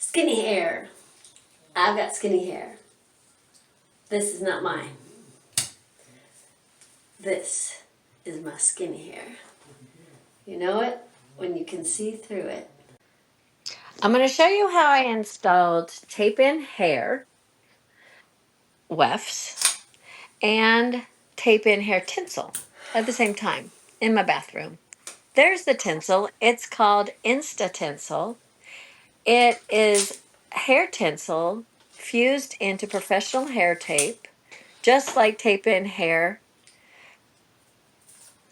Skinny hair. I've got skinny hair. This is not mine. This is my skinny hair. You know it when you can see through it. I'm going to show you how I installed tape-in hair wefts and tape-in hair tinsel at the same time in my bathroom. There's the tinsel. It's called Insta Tinsel. It is hair tinsel fused into professional hair tape, just like tape-in hair.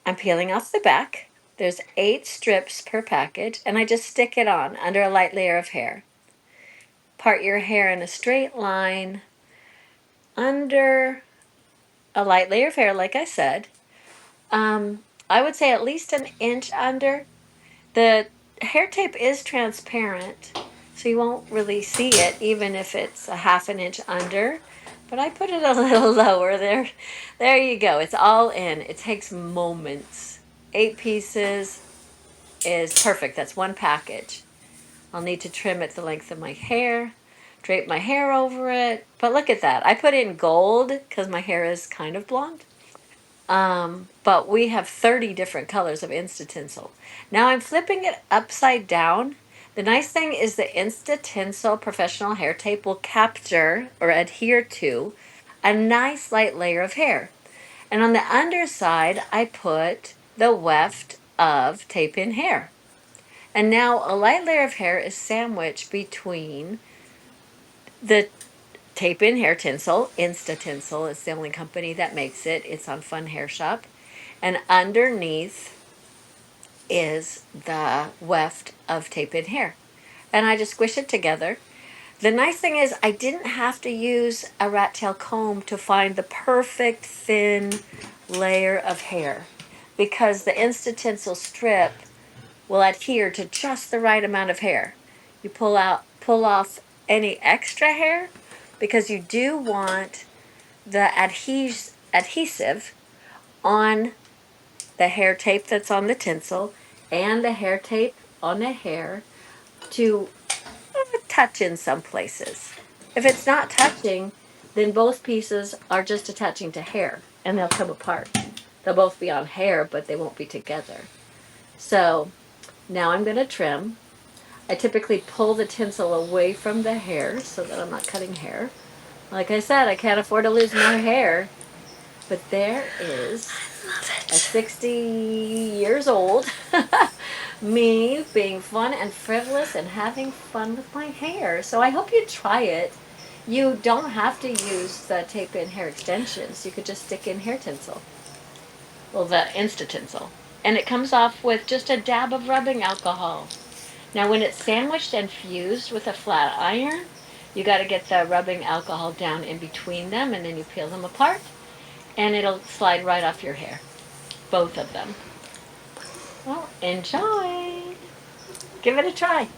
I'm peeling off the back. There's 8 strips per package, and I just stick it on under a light layer of hair. Part your hair in a straight line under a light layer of hair, like I said. I would say at least an inch under. The hair tape is transparent, so you won't really see it, even if it's a half an inch under. But I put it a little lower there. There you go. It's all in. It takes moments. 8 pieces is perfect. That's one package. I'll need to trim it the length of my hair, drape my hair over it. But look at that. I put in gold because my hair is kind of blonde. But we have 30 different colors of Insta Tinsel. Now I'm flipping it upside down. The nice thing is the Insta Tinsel professional hair tape will capture or adhere to a nice light layer of hair. And on the underside, I put the weft of tape-in hair. And now a light layer of hair is sandwiched between the tape-in hair tinsel. Insta Tinsel is the only company that makes it. It's on Fun Hair Shop. And underneath is the weft of tape-in hair. And I just squish it together. The nice thing is I didn't have to use a rat tail comb to find the perfect thin layer of hair, because the Insta Tinsel strip will adhere to just the right amount of hair. You pull off any extra hair, because you do want the adhesive on the hair tape that's on the tinsel and the hair tape on the hair to touch in some places. If it's not touching, then both pieces are just attaching to hair and they'll come apart. They'll both be on hair, but they won't be together. So now I'm going to trim. I typically pull the tinsel away from the hair so that I'm not cutting hair. Like I said, I can't afford to lose my hair. But there is a 60 years old me being fun and frivolous and having fun with my hair. So I hope you try it. You don't have to use the tape-in hair extensions. You could just stick in hair tinsel. Well, the Insta Tinsel. And it comes off with just a dab of rubbing alcohol. Now when it's sandwiched and fused with a flat iron, you got to get the rubbing alcohol down in between them, and then you peel them apart and it'll slide right off your hair. Both of them. Well, enjoy. Give it a try.